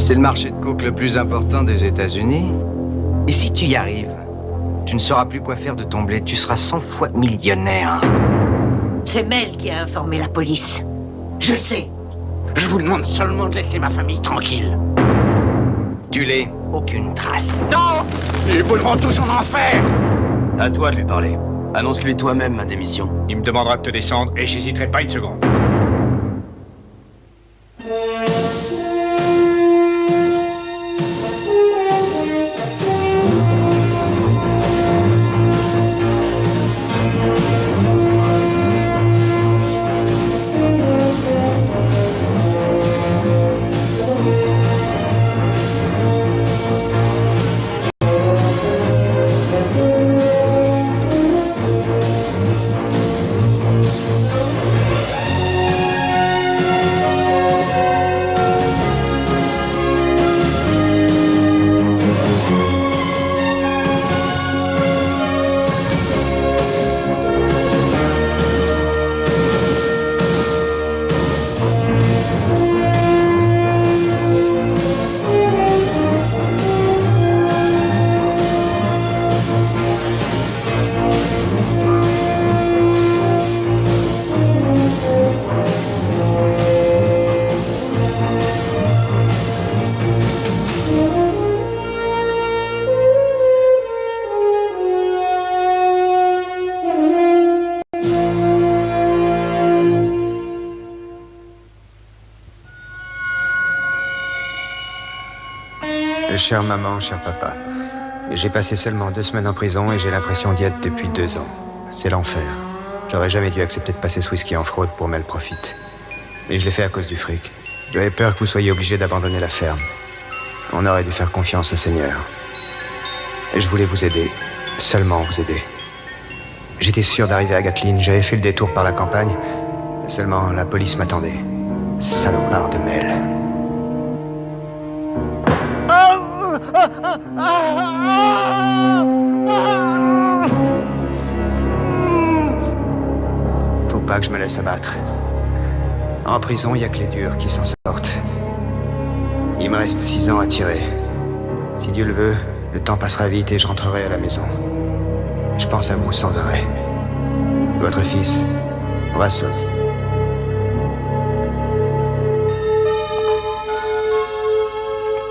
C'est le marché de coke le plus important des États-Unis. Et si tu y arrives, tu ne sauras plus quoi faire de ton blé. Tu seras 100 fois millionnaire. C'est Mel qui a informé la police. Je le sais. Je vous demande seulement de laisser ma famille tranquille. Tu l'es. Aucune trace. Non! Ils brûleront tous en enfer! À toi de lui parler. Annonce-lui toi-même ma démission. Il me demandera de te descendre et j'hésiterai pas une seconde. Chère maman, cher papa, j'ai passé seulement 2 semaines en prison et j'ai l'impression d'y être depuis 2 ans. C'est l'enfer. J'aurais jamais dû accepter de passer ce whisky en fraude pour Mel Profit. Mais je l'ai fait à cause du fric. J'avais peur que vous soyez obligés d'abandonner la ferme. On aurait dû faire confiance au Seigneur. Et je voulais vous aider. Seulement vous aider. J'étais sûr d'arriver à Gatlin. J'avais fait le détour par la campagne. Seulement la police m'attendait. Salopard de Mel. Faut pas que je me laisse abattre. En prison, il y a que les durs qui s'en sortent. Il me reste 6 ans à tirer. Si Dieu le veut, le temps passera vite et je rentrerai à la maison. Je pense à vous sans arrêt. Votre fils, Russell.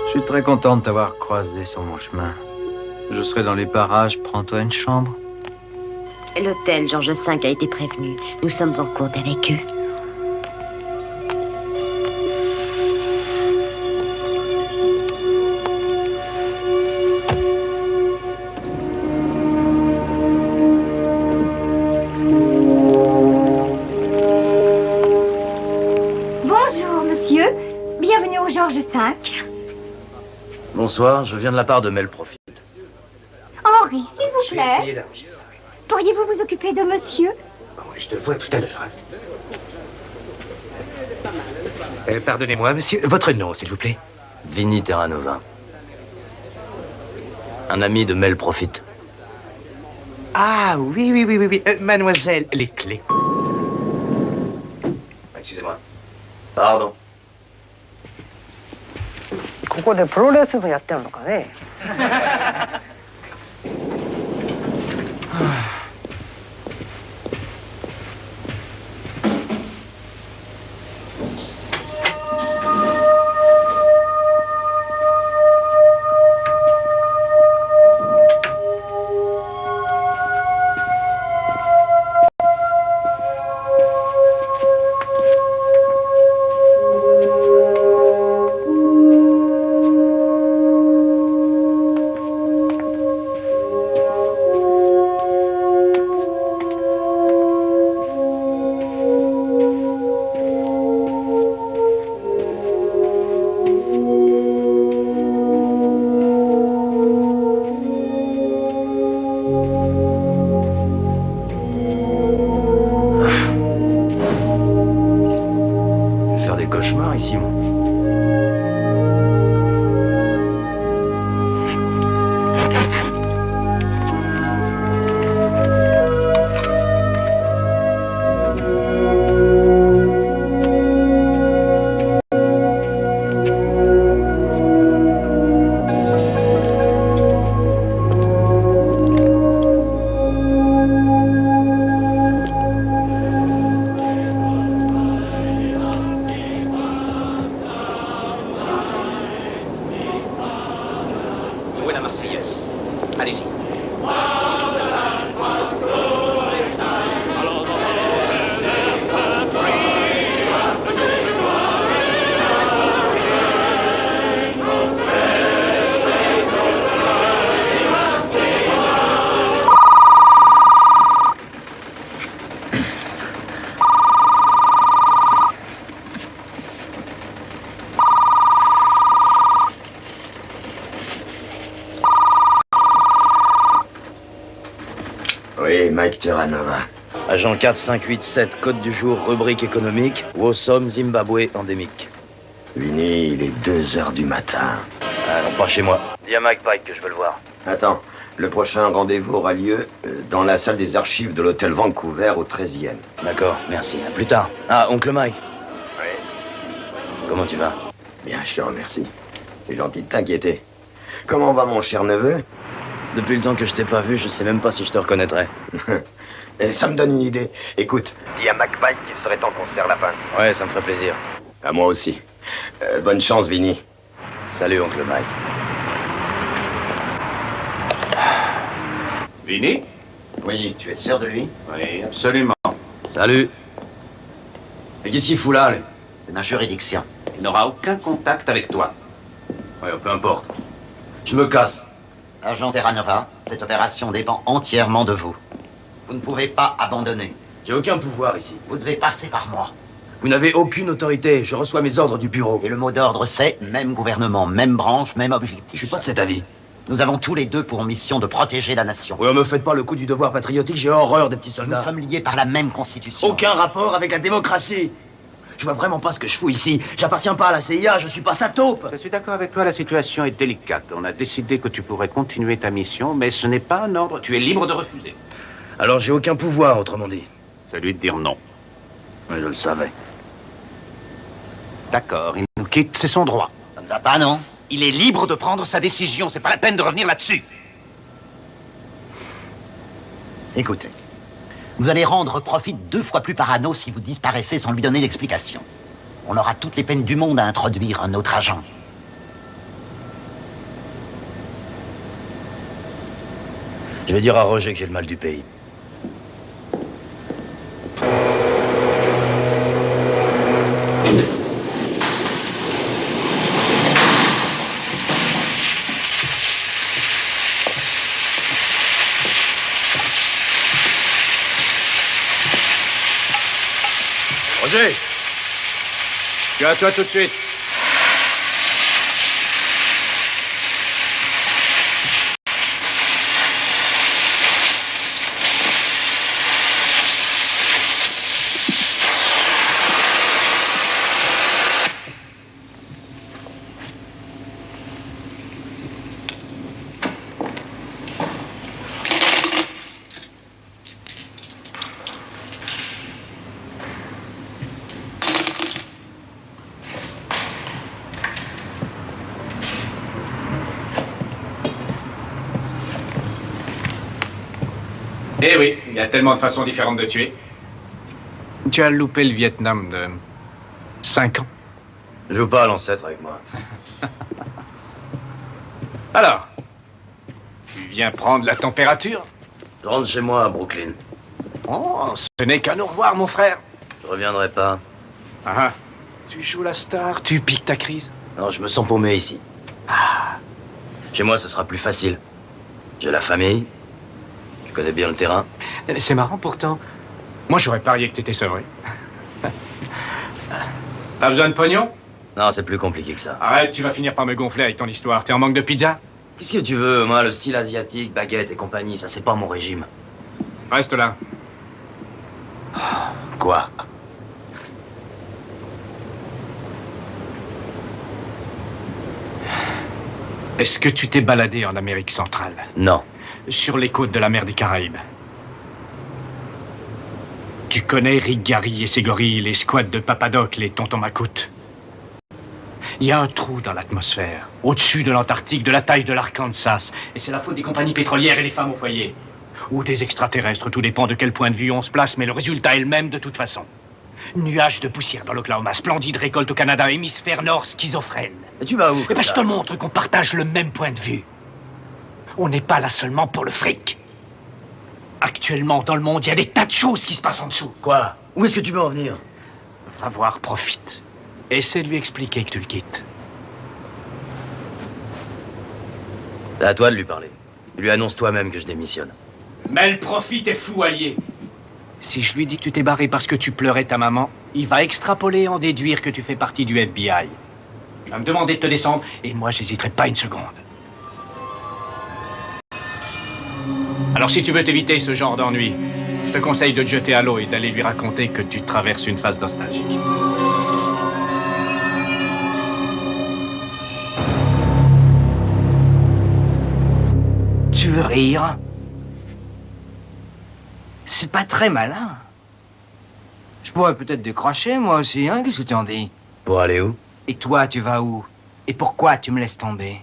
Je suis très content de t'avoir croisé sur mon chemin. Je serai dans les parages, prends-toi une chambre. L'hôtel Georges V a été prévenu. Nous sommes en cours avec eux. Bonjour, monsieur. Bienvenue au Georges V. Bonsoir, je viens de la part de Mel Profit. Henri, s'il vous plaît. Pourriez-vous vous occuper de monsieur? Bon, je te vois tout à l'heure. Pardonnez-moi, monsieur, votre nom, s'il vous plaît. Vinny Terranova. Un ami de Mel Profit. Ah, oui. Mademoiselle, les clés. Excusez-moi. Pardon. ここでプロレス部やってるのかね。ici, moi. Allez-y. Oui, Mike Terranova. Agent 4587, code du jour, rubrique économique, Wosom, Zimbabwe, endémique. Vinny, il est 2 heures du matin. Ah non, pas chez moi. Dis à Mike Pike que je veux le voir. Attends, le prochain rendez-vous aura lieu dans la salle des archives de l'hôtel Vancouver au 13e. D'accord, merci. À plus tard. Ah, oncle Mike. Oui. Comment tu vas? Bien, je te remercie. C'est gentil de t'inquiéter. Comment va mon cher neveu? Depuis le temps que je t'ai pas vu, je sais même pas si je te reconnaîtrais. Et ça me donne une idée. Écoute, dis à McPike qu'il serait en concert la fin. Ouais, ça me ferait plaisir. À moi aussi. Bonne chance, Vinny. Salut, oncle Mike. Vinny? Oui, tu es sûr de lui? Oui, absolument. Salut. Et qu'est-ce qu'il fout là, lui? C'est ma juridiction. Il n'aura aucun contact avec toi. Ouais, peu importe. Je me casse. Agent Terranova, cette opération dépend entièrement de vous. Vous ne pouvez pas abandonner. J'ai aucun pouvoir ici. Vous devez passer par moi. Vous n'avez aucune autorité. Je reçois mes ordres du bureau. Et le mot d'ordre, c'est même gouvernement, même branche, même objectif. Je suis pas de cet avis. Nous avons tous les deux pour mission de protéger la nation. Oui, on me faites pas le coup du devoir patriotique. J'ai horreur des petits soldats. Nous sommes liés par la même constitution. Aucun rapport avec la démocratie. Je vois vraiment pas ce que je fous ici. J'appartiens pas à la CIA, je suis pas sa taupe. Je suis d'accord avec toi, la situation est délicate. On a décidé que tu pourrais continuer ta mission, mais ce n'est pas un ordre. Tu es libre de refuser. Alors j'ai aucun pouvoir, autrement dit. Celui de dire non. Oui, je le savais. D'accord, il nous quitte, c'est son droit. Ça ne va pas, non? Il est libre de prendre sa décision, c'est pas la peine de revenir là-dessus. Écoutez, vous allez rendre Profit 2 fois plus parano si vous disparaissez sans lui donner d'explication. On aura toutes les peines du monde à introduire un autre agent. Je vais dire à Roger que j'ai le mal du pays. Roger! Tu es à toi tout de suite. Eh oui, il y a tellement de façons différentes de tuer. Tu as loupé le Vietnam de 5 ans. Joue pas à l'ancêtre avec moi. Alors, tu viens prendre la température? Je rentre chez moi à Brooklyn. Oh, ce n'est qu'un au revoir, mon frère. Je reviendrai pas. Ah, tu joues la star, tu piques ta crise. Non, je me sens paumé ici. Chez moi, ce sera plus facile. J'ai la famille. Je connais bien le terrain. C'est marrant pourtant. Moi, j'aurais parié que t'étais sevré. Pas besoin de pognon? Non, c'est plus compliqué que ça. Arrête, tu vas finir par me gonfler avec ton histoire. T'es en manque de pizza? Qu'est-ce que tu veux? Moi, le style asiatique, baguette et compagnie, ça, c'est pas mon régime. Reste là. Quoi? Est-ce que tu t'es baladé en Amérique centrale? Non. Sur les côtes de la mer des Caraïbes? Tu connais Rick Gary et ses gorilles, les squads de Papadoc, les tontons macoutes? Il y a un trou dans l'atmosphère, au-dessus de l'Antarctique, de la taille de l'Arkansas. Et c'est la faute des compagnies pétrolières et des femmes au foyer. Ou des extraterrestres, tout dépend de quel point de vue on se place, mais le résultat est le même de toute façon. Nuages de poussière dans l'Oklahoma, splendide récolte au Canada, hémisphère nord schizophrène. Mais tu vas où? Et ben, je te montre qu'on partage le même point de vue. On n'est pas là seulement pour le fric. Actuellement, dans le monde, il y a des tas de choses qui se passent en dessous. Quoi? Où est-ce que tu veux en venir? Va voir, profite. Essaie de lui expliquer que tu le quittes. C'est à toi de lui parler. Lui annonce toi-même que je démissionne. Mais le profite est fou, allié. Si je lui dis que tu t'es barré parce que tu pleurais ta maman, il va extrapoler et en déduire que tu fais partie du FBI. Il va me demander de te descendre, et moi, j'hésiterai pas une seconde. Alors si tu veux t'éviter ce genre d'ennui, je te conseille de te jeter à l'eau et d'aller lui raconter que tu traverses une phase nostalgique. Tu veux rire? C'est pas très malin. Je pourrais peut-être décrocher, moi aussi, hein? Qu'est-ce que tu en dis? Pour aller où? Et toi, tu vas où? Et pourquoi tu me laisses tomber?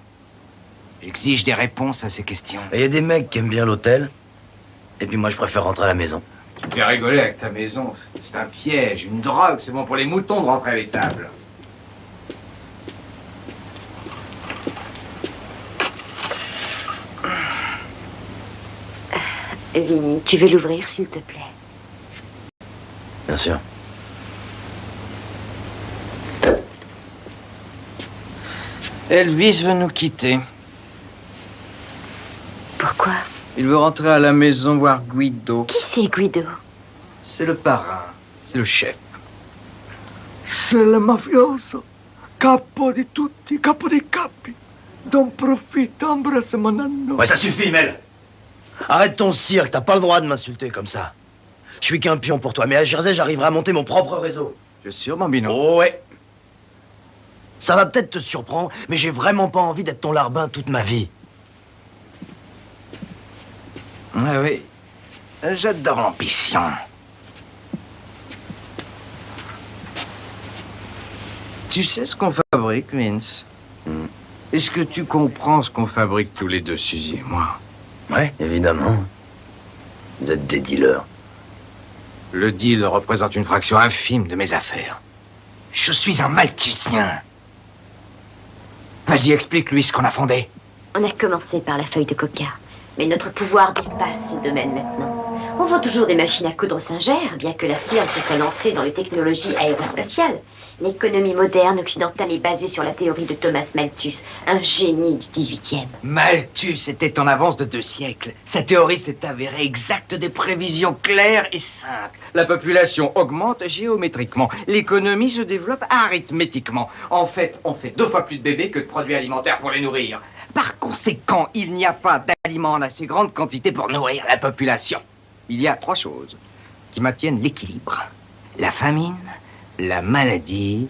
J'exige des réponses à ces questions. Il y a des mecs qui aiment bien l'hôtel. Et puis moi, je préfère rentrer à la maison. Tu fais rigoler avec ta maison. C'est un piège, une drogue. C'est bon pour les moutons de rentrer à l'étable. Vinny, tu veux l'ouvrir, s'il te plaît? Bien sûr. Elvis veut nous quitter. Pourquoi? Il veut rentrer à la maison voir Guido. Qui c'est, Guido? C'est le parrain. C'est le chef. C'est le mafioso. Capo di tutti, capo dei capi. Don profite, embrasse mon anneau. Ouais, ça suffit, Mel. Arrête ton cirque, t'as pas le droit de m'insulter comme ça. Je suis qu'un pion pour toi, mais à Jersey, j'arriverai à monter mon propre réseau. Je suis sûr, Bambino. Oh ouais. Ça va peut-être te surprendre, mais j'ai vraiment pas envie d'être ton larbin toute ma vie. Ah oui. J'adore l'ambition. Tu sais ce qu'on fabrique, Vince? Est-ce que tu comprends ce qu'on fabrique tous les deux, Suzy et moi? Ouais, évidemment. Vous êtes des dealers. Le deal représente une fraction infime de mes affaires. Je suis un Malthusien. Vas-y, explique-lui ce qu'on a fondé. On a commencé par la feuille de coca, mais notre pouvoir dépasse ce domaine maintenant. On vend toujours des machines à coudre Singer, bien que la firme se soit lancée dans les technologies aérospatiales. L'économie moderne occidentale est basée sur la théorie de Thomas Malthus, un génie du 18e. Malthus était en avance de 2 siècles. Sa théorie s'est avérée exacte, des prévisions claires et simples. La population augmente géométriquement. L'économie se développe arithmétiquement. En fait, on fait 2 fois plus de bébés que de produits alimentaires pour les nourrir. Par conséquent, il n'y a pas d'aliments en assez grande quantité pour nourrir la population. Il y a 3 choses qui maintiennent l'équilibre. La famine, la maladie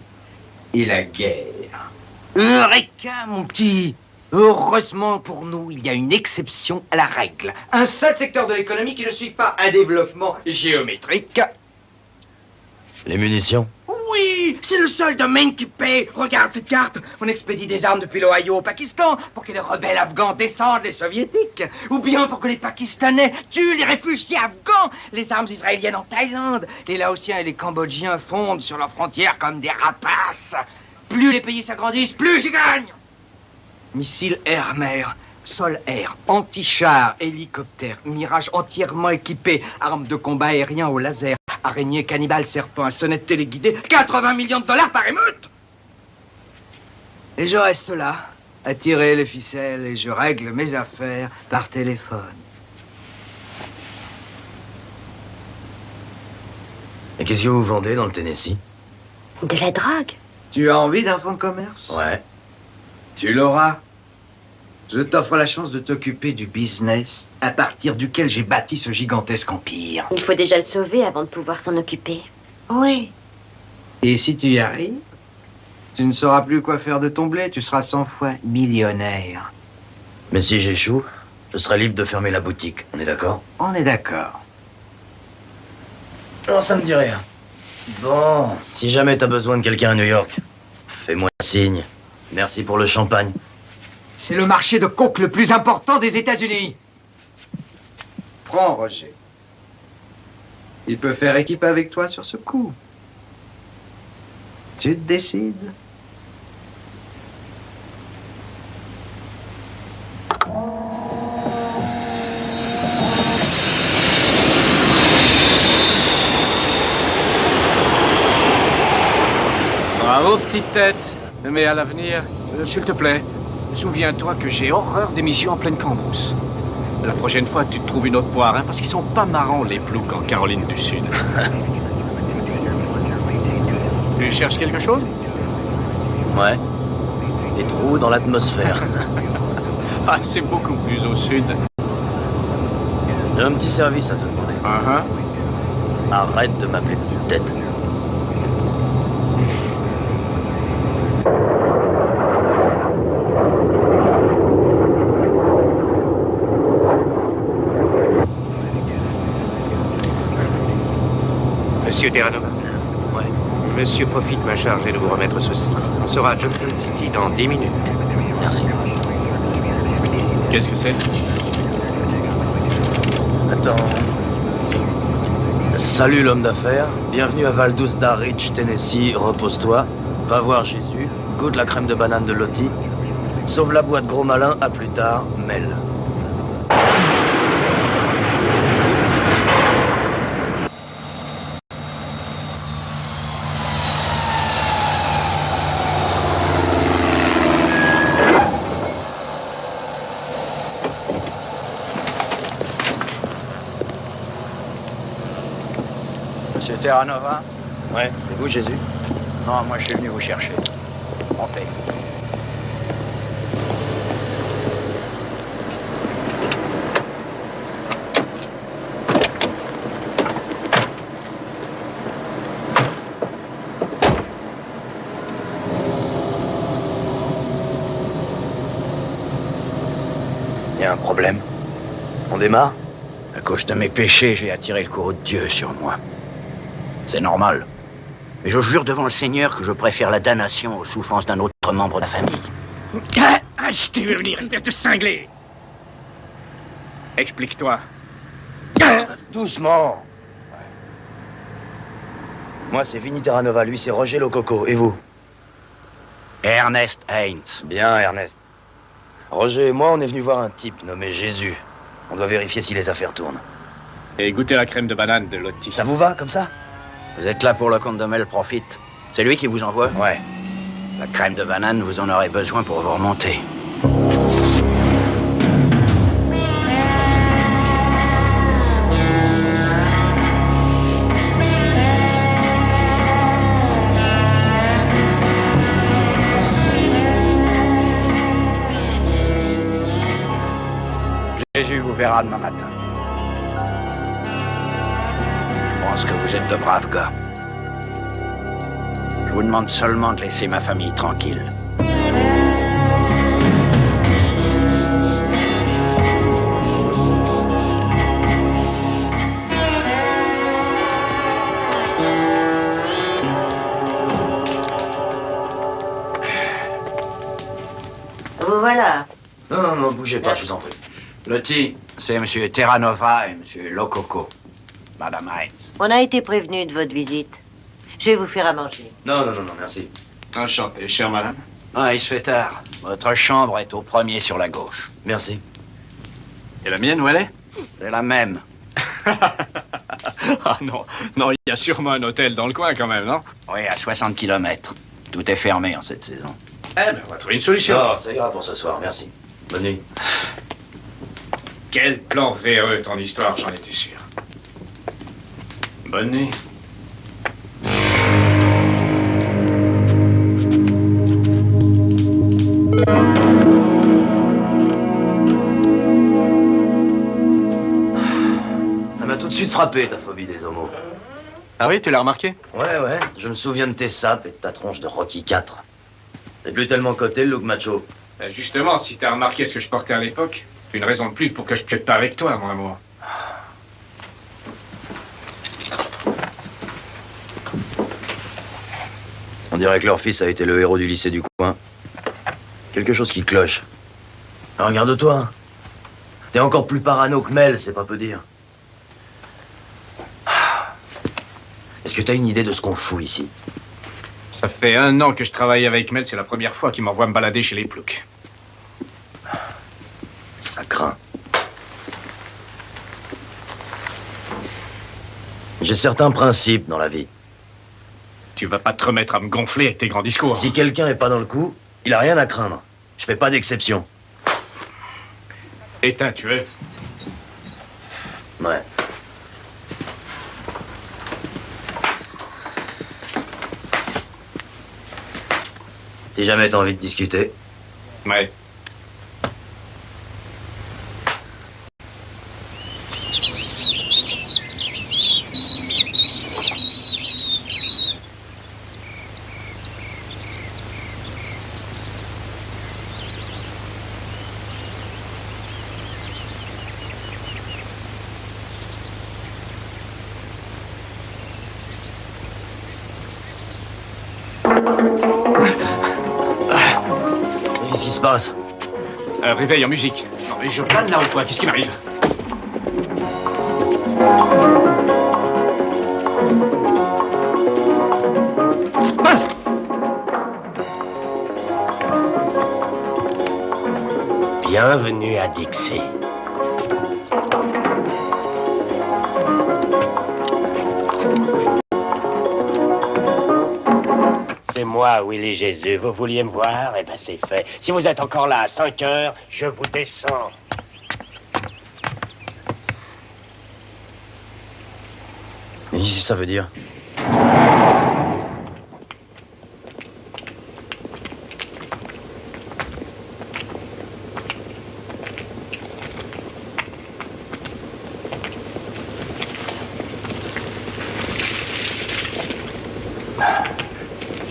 et la guerre. Eureka, mon petit! Heureusement pour nous, il y a une exception à la règle. Un seul secteur de l'économie qui ne suit pas un développement géométrique. Les munitions? Oui, c'est le seul domaine qui paie. Regarde cette carte. On expédie des armes depuis l'Ohio au Pakistan pour que les rebelles afghans descendent les soviétiques. Ou bien pour que les Pakistanais tuent les réfugiés afghans. Les armes israéliennes en Thaïlande. Les Laotiens et les Cambodgiens fondent sur leurs frontières comme des rapaces. Plus les pays s'agrandissent, plus j'y gagne. Missiles air-mer, sol-air, anti-chars, hélicoptères, mirages entièrement équipés, armes de combat aérien au laser, araignées, cannibales, serpents, sonnettes téléguidées, 80 millions de dollars par émeute. Et je reste là, à tirer les ficelles, et je règle mes affaires par téléphone. Et qu'est-ce que vous vendez dans le Tennessee? De la drogue. Tu as envie d'un fonds de commerce? Ouais. Tu l'auras. Je t'offre la chance de t'occuper du business à partir duquel j'ai bâti ce gigantesque empire. Il faut déjà le sauver avant de pouvoir s'en occuper. Oui. Et si tu y arrives, tu ne sauras plus quoi faire de ton blé, tu seras 100 fois millionnaire. Mais si j'échoue, je serai libre de fermer la boutique, on est d'accord? On est d'accord. Non, ça me dit rien. Bon, si jamais t'as besoin de quelqu'un à New York, fais-moi un signe. Merci pour le champagne. C'est le marché de coke le plus important des États-Unis. Prends, Roger. Il peut faire équipe avec toi sur ce coup. Tu te décides. petite tête. Mais à l'avenir, s'il te plaît, souviens-toi que j'ai horreur des missions en pleine cambrousse. La prochaine fois, tu te trouves une autre poire, hein, parce qu'ils sont pas marrants, les ploucs en Caroline du Sud. Tu cherches quelque chose? Ouais. Des trous dans l'atmosphère. Ah, c'est beaucoup plus au sud. J'ai un petit service à te demander. Arrête de m'appeler petite tête. Monsieur Terranova. Ouais. Monsieur Profit m'a chargé de vous remettre ceci. On sera à Johnson City dans 10 minutes. Merci. Qu'est-ce que c'est? Attends. Salut l'homme d'affaires. Bienvenue à Valdus Ridge, Tennessee. Repose-toi. Va voir Jésus. Goûte la crème de banane de Lottie. Sauve la boîte gros malin. À plus tard. Mel. Monsieur Terranova? Ouais, c'est vous, Jésus? Non, moi je suis venu vous chercher. Montez. Il y a un problème. On démarre? À cause de mes péchés, j'ai attiré le courroux de Dieu sur moi. C'est normal. Mais je jure devant le Seigneur que je préfère la damnation aux souffrances d'un autre membre de la famille. Ah, je t'ai vu venir, espèce de cinglé! Explique-toi. Doucement. Moi, c'est Vinny Terranova. Lui, c'est Roger Lococo. Et vous? Ernest Haynes. Bien, Ernest. Roger et moi, on est venus voir un type nommé Jésus. On doit vérifier si les affaires tournent. Et goûter la crème de banane de Lottie. Ça vous va, comme ça? Vous êtes là pour le compte de Mel Profit. C'est lui qui vous envoie? Ouais. La crème de banane, vous en aurez besoin pour vous remonter. Jésus vous verra demain matin. Je pense que vous êtes de braves gars. Je vous demande seulement de laisser ma famille tranquille. Vous voilà. Non, non, bougez pas, je vous en prie. Lottie. C'est monsieur Terranova et monsieur Lococo. Madame Haynes. On a été prévenu de votre visite. Je vais vous faire à manger. Non, non, non, non, merci. Enchanté, chère madame. Ah, il se fait tard. Votre chambre est au premier sur la gauche. Merci. Et la mienne, où elle est? C'est la même. Ah non, non, il y a sûrement un hôtel dans le coin quand même, non? Oui, à 60 km. Tout est fermé en cette saison. Eh ben, on va trouver une solution. Non, ça ira pour ce soir, merci. Bonne nuit. Quel plan véreux, ton histoire, j'en étais sûr. Bonne nuit. Ça m'a tout de suite frappé, ta phobie des homos. Ah oui, tu l'as remarqué? Ouais, ouais, je me souviens de tes sapes et de ta tronche de Rocky 4. C'est plus tellement coté le look macho. Ben justement, si t'as remarqué ce que je portais à l'époque, c'est une raison de plus pour que je plaide pas avec toi, mon amour. On dirait que leur fils a été le héros du lycée du coin. Quelque chose qui cloche. Alors, regarde-toi. T'es encore plus parano que Mel, c'est pas peu dire. Est-ce que t'as une idée de ce qu'on fout ici? Ça fait 1 an que je travaille avec Mel, c'est la première fois qu'il m'envoie me balader chez les ploucs. Ça craint. J'ai certains principes dans la vie. Tu vas pas te remettre à me gonfler avec tes grands discours. Si quelqu'un est pas dans le coup, il a rien à craindre. Je fais pas d'exception. Éteins, tu es. Ouais. Si jamais t'as envie de discuter. Ouais. Qu'est-ce qui se passe? Réveil en musique. Non mais je plane là ou quoi? Qu'est-ce qui m'arrive? Bienvenue à Dixie. C'est moi, Willy Jésus. Vous vouliez me voir? Eh ben, c'est fait. Si vous êtes encore là à 5 heures, je vous descends. Et qu'est-ce que ça veut dire?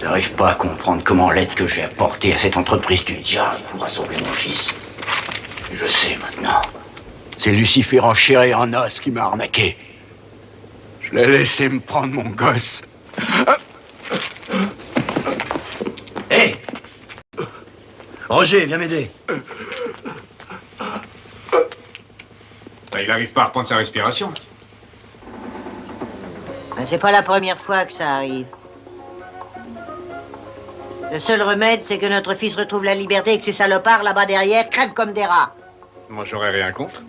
J'arrive pas à comprendre comment l'aide que j'ai apportée à cette entreprise du diable pourra sauver mon fils. Je sais maintenant. C'est Lucifer en chair et en os qui m'a arnaqué. Je l'ai laissé me prendre mon gosse. Hé! Roger, viens m'aider. Il arrive pas à reprendre sa respiration. C'est pas la première fois que ça arrive. Le seul remède, c'est que notre fils retrouve la liberté et que ces salopards, là-bas derrière, crèvent comme des rats. Moi, j'aurais rien contre.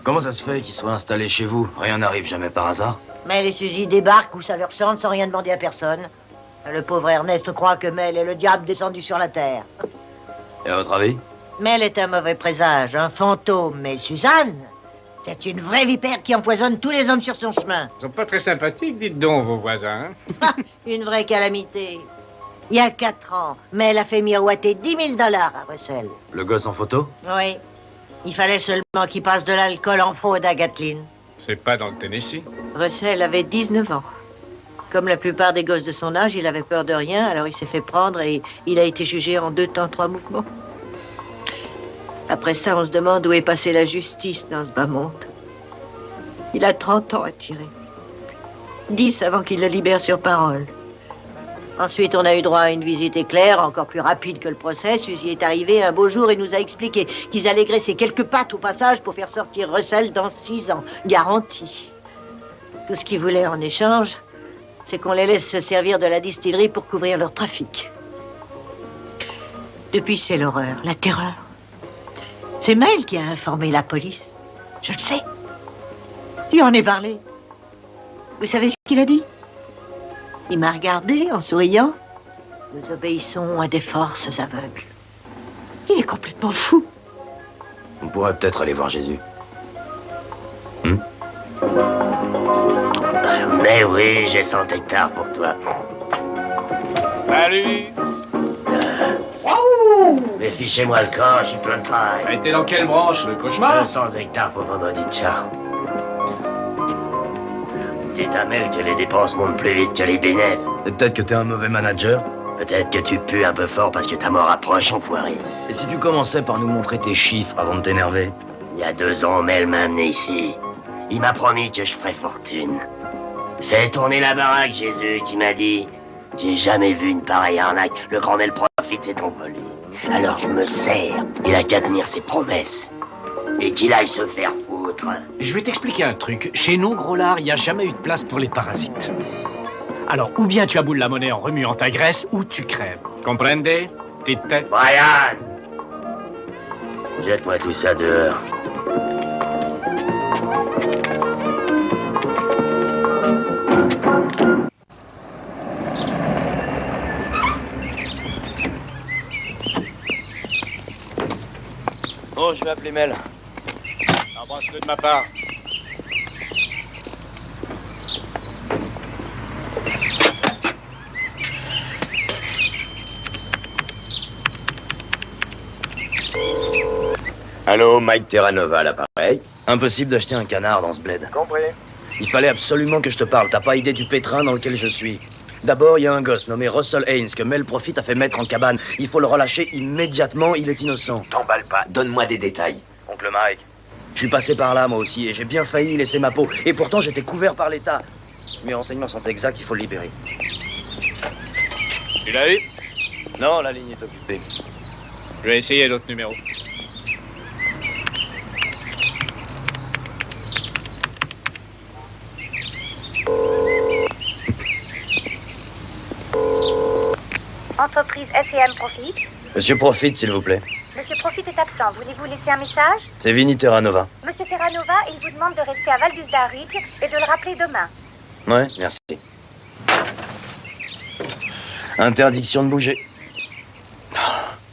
Comment ça se fait qu'ils soient installés chez vous? Rien n'arrive jamais par hasard. Mais les suzis débarquent où ça leur chante sans rien demander à personne. Le pauvre Ernest croit que Mel est le diable descendu sur la terre. Et à votre avis? Mel est un mauvais présage, un fantôme. Mais Suzanne, c'est une vraie vipère qui empoisonne tous les hommes sur son chemin. Ils sont pas très sympathiques, dites donc, vos voisins. Hein? Une vraie calamité. Il y a 4 ans, Mel a fait miroiter $10 000 à Russell. Le gosse en photo? Oui. Il fallait seulement qu'il passe de l'alcool en fraude à Gatlin. C'est pas dans le Tennessee. Russell avait 19 ans. Comme la plupart des gosses de son âge, il avait peur de rien, alors il s'est fait prendre et il a été jugé en 2 temps 3 mouvements. Après ça, on se demande où est passée la justice dans ce bas monde. Il a 30 ans à tirer. 10 avant qu'il le libère sur parole. Ensuite, on a eu droit à une visite éclair, encore plus rapide que le procès. Suzy est arrivé un beau jour et nous a expliqué qu'ils allaient graisser quelques pattes au passage pour faire sortir Russell dans 6 ans. Garantie. Tout ce qu'ils voulaient en échange, c'est qu'on les laisse se servir de la distillerie pour couvrir leur trafic. Depuis, c'est l'horreur, la terreur. C'est Mel qui a informé la police. Je le sais. Lui en ai parlé. Vous savez ce qu'il a dit? Il m'a regardé en souriant. Nous obéissons à des forces aveugles. Il est complètement fou. On pourrait peut-être aller voir Jésus. Mais oui, j'ai 100 hectares pour toi. Salut! Mais fichez-moi le camp, je suis plein de travail. T'es dans quelle branche, le cauchemar? 200 hectares pour vendredi, ciao. Dites à Mel que les dépenses montent plus vite que les bénéfices. Peut-être que t'es un mauvais manager. Peut-être que tu pues un peu fort parce que ta mort approche, enfoiré. Et si tu commençais par nous montrer tes chiffres avant de t'énerver? Il y a 2 ans, Mel m'a amené ici. Il m'a promis que je ferais fortune. Fais tourner la baraque, Jésus, qui m'a dit. J'ai jamais vu une pareille arnaque. Le grand Mel profite s'est envolé. Alors je me sers. Il a qu'à tenir ses promesses. Et qu'il aille se faire foutre. Je vais t'expliquer un truc. Chez nous, gros lard, il n'y a jamais eu de place pour les parasites. Alors, ou bien tu aboules la monnaie en remuant ta graisse, ou tu crèves. Comprende? Petite tête. Brian! Jette-moi tout ça dehors. Oh, je vais appeler Mel. Embrasse-le de ma part. Allô, Mike Terranova à l'appareil. Impossible d'acheter un canard dans ce bled. Compris. Il fallait absolument que je te parle. T'as pas idée du pétrin dans lequel je suis. D'abord, il y a un gosse nommé Russell Haynes que Mel Profit a fait mettre en cabane. Il faut le relâcher immédiatement, il est innocent. T'emballe pas, donne-moi des détails. Oncle Mike. Je suis passé par là, moi aussi, et j'ai bien failli laisser ma peau. Et pourtant, j'étais couvert par l'État. Si mes renseignements sont exacts, il faut le libérer. Tu l'as eu? Non, la ligne est occupée. Je vais essayer l'autre numéro. Entreprise S&M Profit. Monsieur Profit, s'il vous plaît. Monsieur Profit est absent. Voulez-vous laisser un message? C'est Vinny Terranova. Monsieur Terranova, il vous demande de rester à Valduzda Ridge et de le rappeler demain. Ouais, merci. Interdiction de bouger.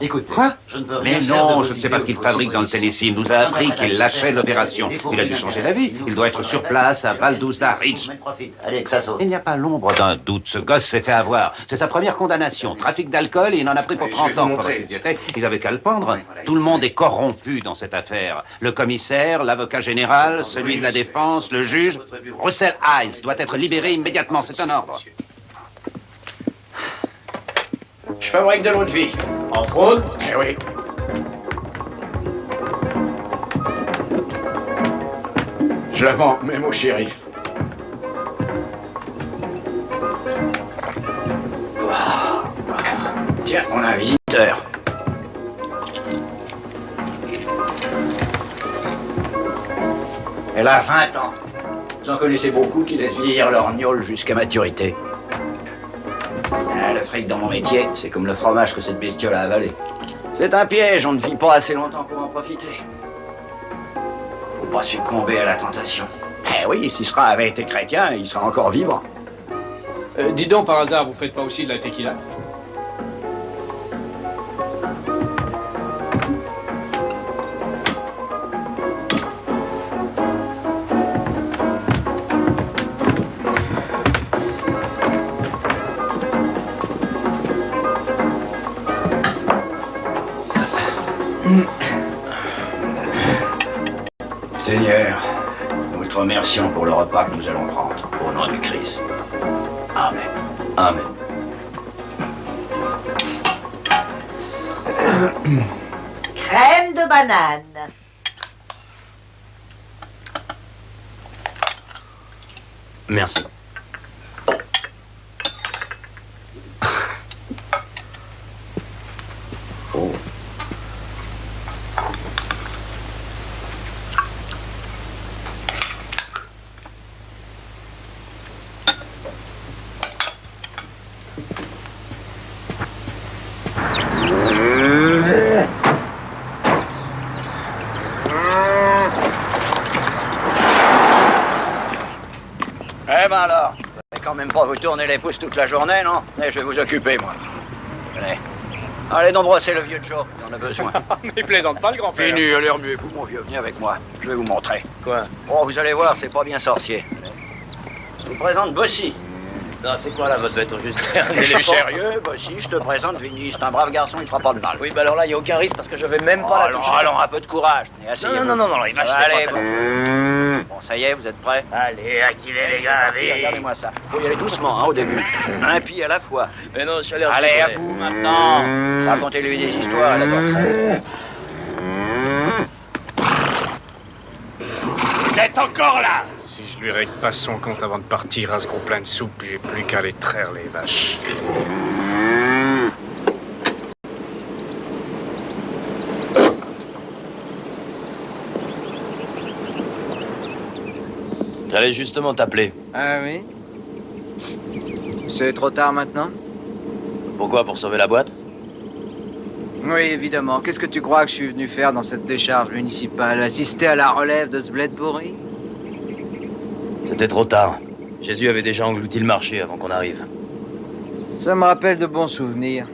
Écoutez, Quoi? je ne peux Mais rien faire de non, vos je ne sais idées pas ou ce qu'il de vos fabrique dans le oppositions. Tennessee. Il nous a appris qu'il lâchait l'opération. Il a dû changer d'avis. Il doit être sur place à Valduzda Ridge. Allez, que ça saute. Il n'y a pas l'ombre d'un doute. Ce gosse s'est fait avoir. C'est sa première condamnation. Trafic d'alcool et il en a pris pour 30 ans. Ils avaient qu'à le pendre. Tout le monde est corrompu dans cette affaire. Le commissaire, l'avocat général, celui de la défense, le juge. Russell Haynes doit être libéré immédiatement. C'est un ordre. Je fabrique de l'eau de vie. En fraude? Eh oui. Je la vends même au shérif. Tiens, on a un visiteur. Elle a 20 ans. J'en connaissais beaucoup qui laissent vieillir leur gnôle jusqu'à maturité. Ah, le fric dans mon métier, c'est comme le fromage que cette bestiole a avalé. C'est un piège, on ne vit pas assez longtemps pour en profiter. Faut pas succomber à la tentation. Eh oui, si Sera avait été chrétien, il sera encore vivant. Dis donc, par hasard, vous faites pas aussi de la tequila? Seigneur, nous te remercions pour le repas que nous allons prendre, au nom du Christ. Amen. Amen. Crème de banane. Merci. Oh. Eh ben alors, vous allez quand même pas vous tourner les pouces toute la journée, non? Eh, je vais vous occuper, moi. Allez. Allez donc brosser le vieux Joe, il en a besoin. Mais plaisante pas, le grand-père. Fini, allez, remuez-vous, mon vieux, venez avec moi. Je vais vous montrer. Quoi? Oh, vous allez voir, c'est pas bien sorcier. Je vous présente Bossy. Non, c'est quoi là, votre bête au juste? Je suis sérieux, Bossy, je te présente Vinny. C'est un brave garçon, il fera pas de mal. Oui, bah alors là, il n'y a aucun risque parce que je vais même pas la toucher. Allons, un peu de courage. Non, il va Allez, bon, ça y est, vous êtes prêts? Allez, activez les gars, allez. Regardez-moi ça. Faut y aller doucement, hein, au début. Un pied à la fois. Mais non, je suis allergique. Allez, à vous, maintenant. Racontez-lui des histoires, elle adore ça. Vous êtes encore là? Si je lui règle pas son compte avant de partir à ce gros plein de soupe, j'ai plus qu'à les traire, les vaches. J'allais justement t'appeler. Ah oui? C'est trop tard maintenant? Pourquoi? Pour sauver la boîte? Oui, évidemment. Qu'est-ce que tu crois que je suis venu faire dans cette décharge municipale? Assister à la relève de ce bled pourri? C'était trop tard. Jésus avait déjà englouti le marché avant qu'on arrive. Ça me rappelle de bons souvenirs.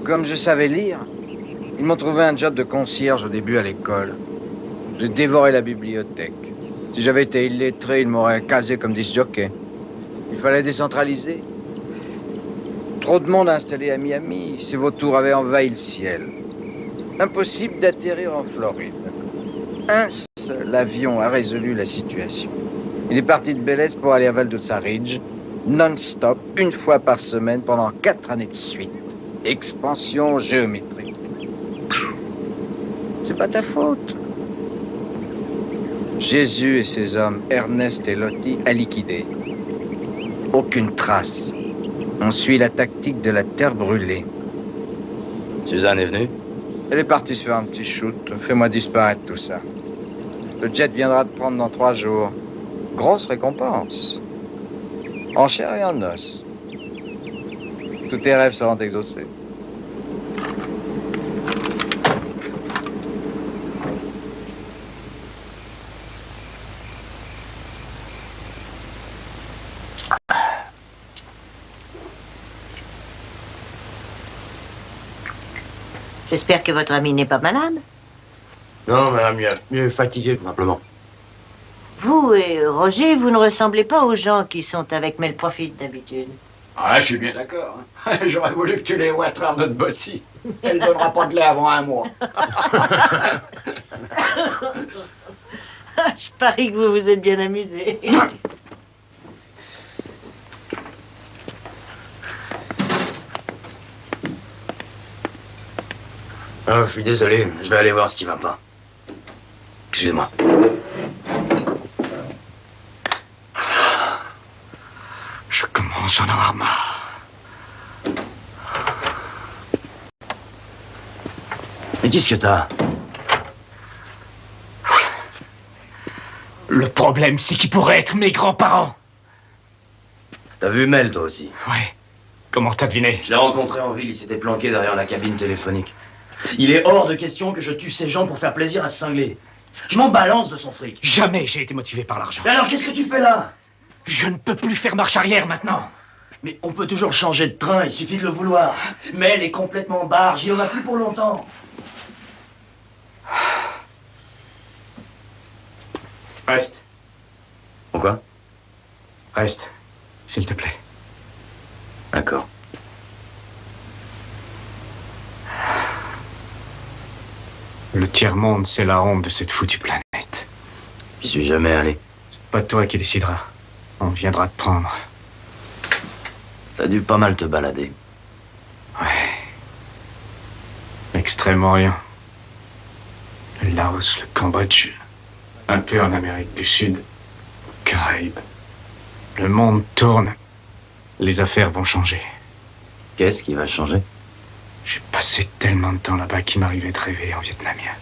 Comme je savais lire, Ils m'ont trouvé un job de concierge au début à l'école. J'ai dévoré la bibliothèque. Si j'avais été illettré, ils m'auraient casé comme disc-jockey. Il fallait décentraliser. Trop de monde installé à Miami. Ces vautours avaient envahi le ciel. Impossible d'atterrir en Floride. Un seul avion a résolu la situation. Il est parti de Belize pour aller à Valdosta Ridge, non-stop, une fois par semaine, pendant 4 années de suite. Expansion géométrique. C'est pas ta faute. Jésus et ses hommes, Ernest et Lottie, a liquidé. Aucune trace. On suit la tactique de la terre brûlée. Suzanne est venue? Elle est partie se faire un petit shoot. Fais-moi disparaître tout ça. Le jet viendra te prendre dans 3 jours. Grosse récompense. En chair et en os. Tous tes rêves seront exaucés. J'espère que votre ami n'est pas malade. Non, madame, il est fatigué, tout simplement. Vous et Roger, vous ne ressemblez pas aux gens qui sont avec Mel Profit d'habitude. Ah, je suis bien d'accord. Hein. J'aurais voulu que tu les watres notre Bossy. Elle ne donnera pas de lait avant 1 mois. Je parie que vous vous êtes bien amusé. Alors, je suis désolé, je vais aller voir ce qui va pas. Excusez-moi. Je commence à en avoir marre. Mais qu'est-ce que t'as? Le problème, c'est qu'ils pourraient être mes grands-parents. T'as vu Mel, toi aussi? Ouais. Comment t'as deviné? Je l'ai rencontré en ville, il s'était planqué derrière la cabine téléphonique. Il est hors de question que je tue ces gens pour faire plaisir à ce cinglé. Je m'en balance de son fric. Jamais j'ai été motivé par l'argent. Mais alors, qu'est-ce que tu fais là? Je ne peux plus faire marche arrière maintenant. Mais on peut toujours changer de train, il suffit de le vouloir. Mel est complètement barge, il en a plus pour longtemps. Reste. Pourquoi? Reste, s'il te plaît. D'accord. Le tiers-monde, c'est la honte de cette foutue planète. J'y suis jamais allé. C'est pas toi qui décideras. On viendra te prendre. T'as dû pas mal te balader. Ouais. Extrême-Orient. Le Laos, le Cambodge. Un peu en Amérique du Sud. Caraïbes. Le monde tourne. Les affaires vont changer. Qu'est-ce qui va changer? J'ai passé tellement de temps là-bas qu'il m'arrivait de rêver en vietnamien.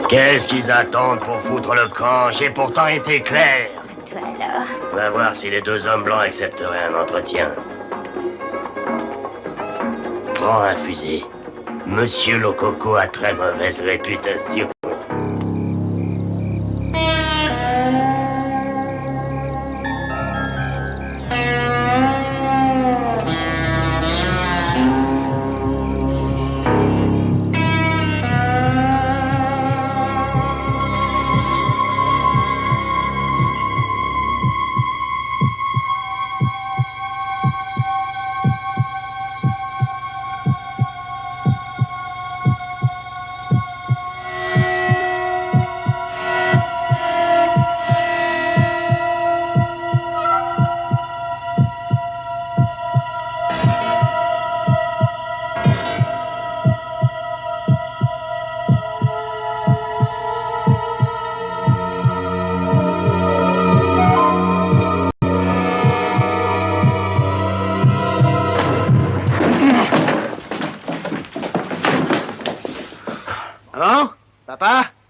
Qu'est-ce qu'ils attendent pour foutre le camp? J'ai pourtant été clair. Toi alors? On va voir si les 2 hommes blancs accepteraient un entretien. Prends un fusil. Monsieur Lococo a très mauvaise réputation.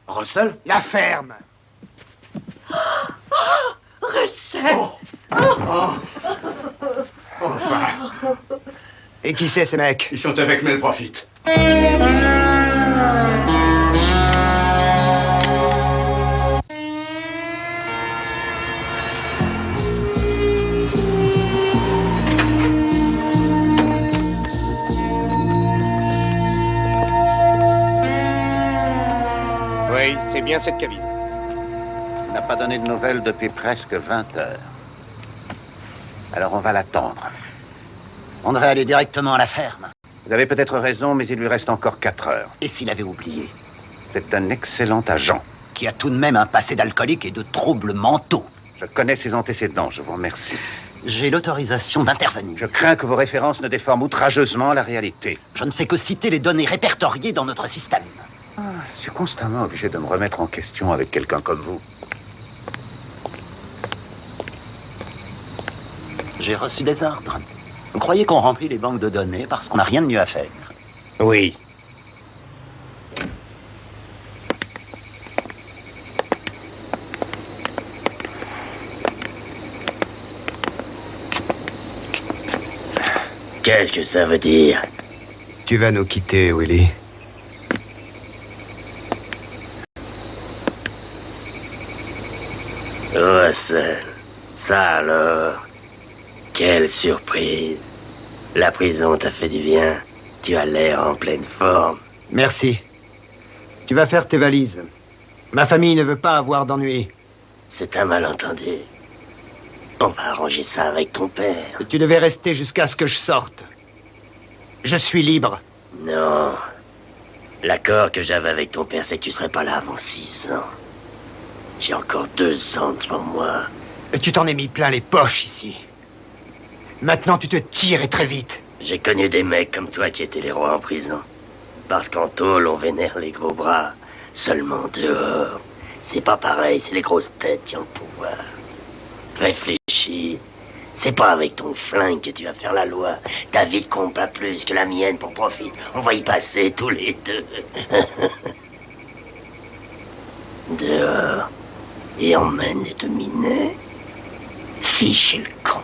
Russell? La ferme. Russell! Enfin. Et qui c'est, ces mecs? Ils sont avec Mel Profit. Oui, c'est bien cette cabine. Il n'a pas donné de nouvelles depuis presque 20 heures. Alors on va l'attendre. On devrait aller directement à la ferme. Vous avez peut-être raison, mais il lui reste encore 4 heures. Et s'il avait oublié? C'est un excellent agent. Qui a tout de même un passé d'alcoolique et de troubles mentaux. Je connais ses antécédents, je vous remercie. J'ai l'autorisation d'intervenir. Je crains que vos références ne déforment outrageusement la réalité. Je ne fais que citer les données répertoriées dans notre système. Je suis constamment obligé de me remettre en question avec quelqu'un comme vous. J'ai reçu des ordres. Vous croyez qu'on remplit les banques de données parce qu'on n'a rien de mieux à faire? Oui. Qu'est-ce que ça veut dire? Tu vas nous quitter, Willy. Russell, ça alors. Quelle surprise. La prison t'a fait du bien. Tu as l'air en pleine forme. Merci. Tu vas faire tes valises. Ma famille ne veut pas avoir d'ennui. C'est un malentendu. On va arranger ça avec ton père. Et tu devais rester jusqu'à ce que je sorte. Je suis libre. Non. L'accord que j'avais avec ton père, c'est que tu serais pas là avant 6 ans. J'ai encore 2 ans devant moi. Et tu t'en es mis plein les poches ici. Maintenant, tu te tires et très vite. J'ai connu des mecs comme toi qui étaient les rois en prison. Parce qu'en tôle, on vénère les gros bras. Seulement dehors. C'est pas pareil, c'est les grosses têtes qui ont le pouvoir. Réfléchis. C'est pas avec ton flingue que tu vas faire la loi. Ta vie ne compte pas plus que la mienne pour profit. On va y passer tous les deux. Dehors. Et emmène les dominés. Fichez le camp.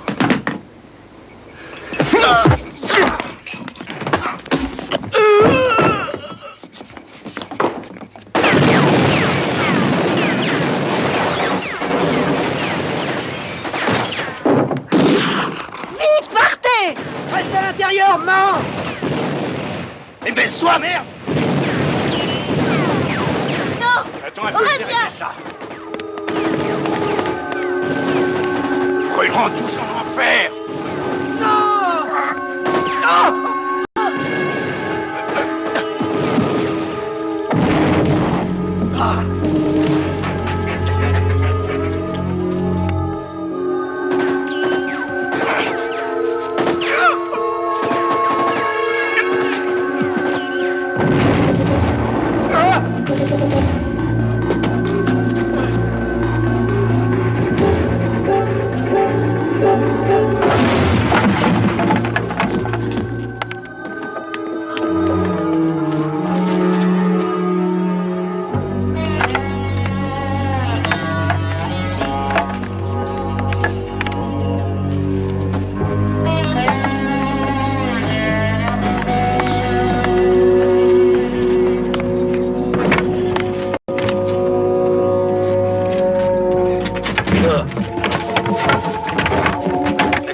Vite, partez! Reste à l'intérieur, mort! Mais baisse-toi, merde! Non! Attends un peu, je vais régler ça. Brûleront tous en enfer! Non! Non! Ah!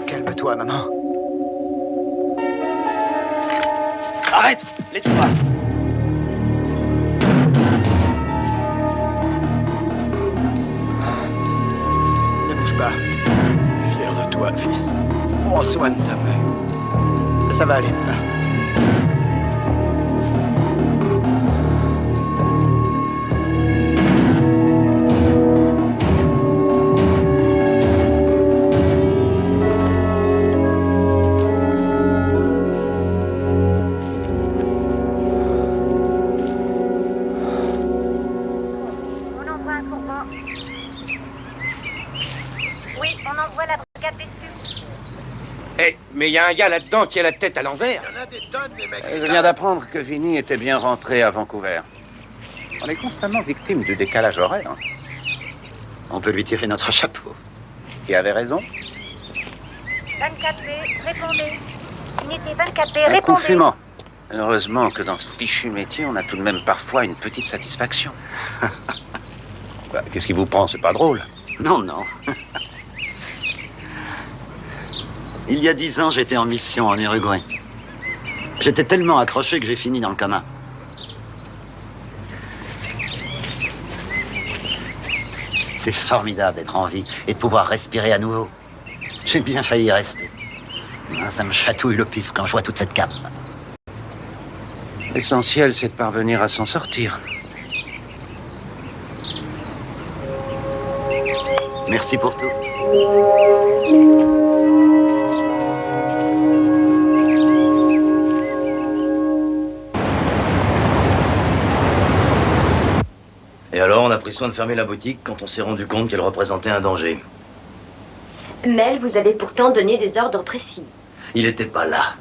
Calme-toi, maman. Arrête! Les tout pas! Ne bouge pas. Fier de toi, fils. Prends soin de ta mère. Ça va aller, papa. Mais il y a un gars là-dedans qui a la tête à l'envers. Je viens d'apprendre que Vinny était bien rentré à Vancouver. On est constamment victime du décalage horaire. On peut lui tirer notre chapeau. Qui avait raison? 24B, répondez. Unité 24B, Un coup répondez. fumant. Heureusement que dans ce fichu métier, on a tout de même parfois une petite satisfaction. Bah, qu'est-ce qui vous prend? C'est pas drôle. Non, non. Il y a 10 ans, j'étais en mission en Uruguay. J'étais tellement accroché que j'ai fini dans le coma. C'est formidable d'être en vie et de pouvoir respirer à nouveau. J'ai bien failli y rester. Ça me chatouille le pif quand je vois toute cette cape. L'essentiel, c'est de parvenir à s'en sortir. Merci pour tout. Et alors, on a pris soin de fermer la boutique quand on s'est rendu compte qu'elle représentait un danger. Mel vous avait pourtant donné des ordres précis. Il était pas là.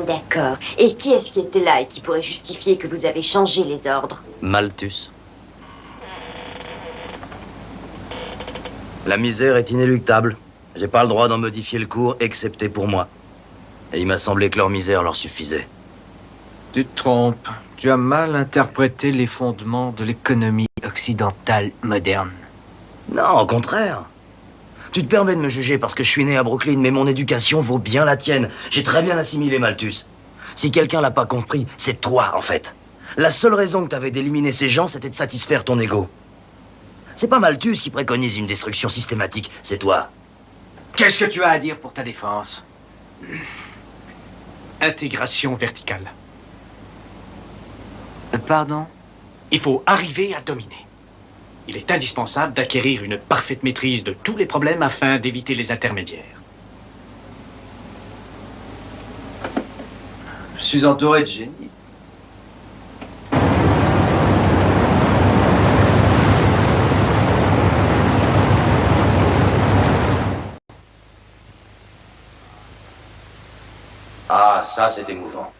D'accord. Et qui est-ce qui était là et qui pourrait justifier que vous avez changé les ordres? Malthus. La misère est inéluctable. J'ai pas le droit d'en modifier le cours, excepté pour moi. Et il m'a semblé que leur misère leur suffisait. Tu te trompes. Tu as mal interprété les fondements de l'économie occidentale moderne. Non, au contraire. Tu te permets de me juger parce que je suis né à Brooklyn, mais mon éducation vaut bien la tienne. J'ai très bien assimilé Malthus. Si quelqu'un l'a pas compris, c'est toi, en fait. La seule raison que t'avais d'éliminer ces gens, c'était de satisfaire ton ego. C'est pas Malthus qui préconise une destruction systématique, c'est toi. Qu'est-ce que tu as à dire pour ta défense? Intégration verticale. Pardon? Il faut arriver à dominer. Il est indispensable d'acquérir une parfaite maîtrise de tous les problèmes afin d'éviter les intermédiaires. Je suis entouré de génies. Ah, ça, c'est émouvant.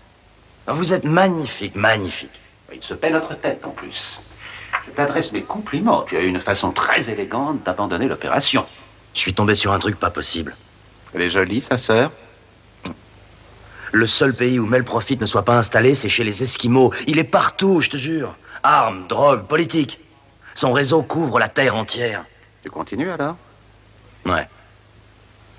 Vous êtes magnifique, magnifique. Il se paie notre tête, en plus. Je t'adresse mes compliments. Tu as eu une façon très élégante d'abandonner l'opération. Je suis tombé sur un truc pas possible. Elle est jolie, sa sœur? Le seul pays où Mel Profit ne soit pas installé, c'est chez les Esquimaux. Il est partout, je te jure. Armes, drogue, politique. Son réseau couvre la terre entière. Tu continues, alors? Ouais.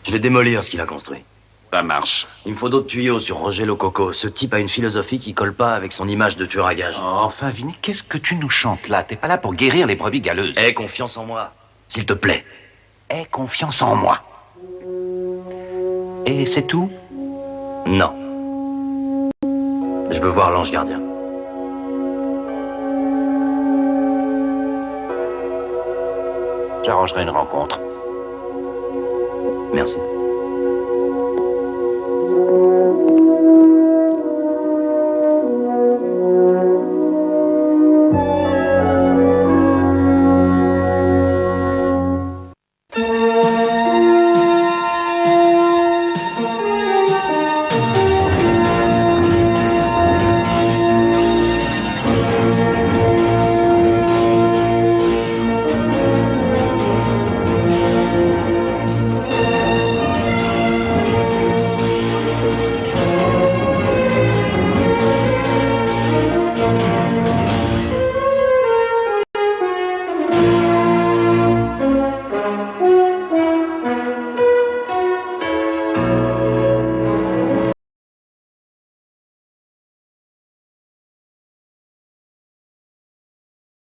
Je vais démolir ce qu'il a construit. Ça marche. Il me faut d'autres tuyaux sur Roger Lococo. Ce type a une philosophie qui colle pas avec son image de tueur à gages. Oh, enfin, Vinny, qu'est-ce que tu nous chantes là? T'es pas là pour guérir les brebis galeuses. Aie confiance en moi, s'il te plaît. Aie confiance en moi. Et c'est tout? Non. Je veux voir l'ange gardien. J'arrangerai une rencontre. Merci.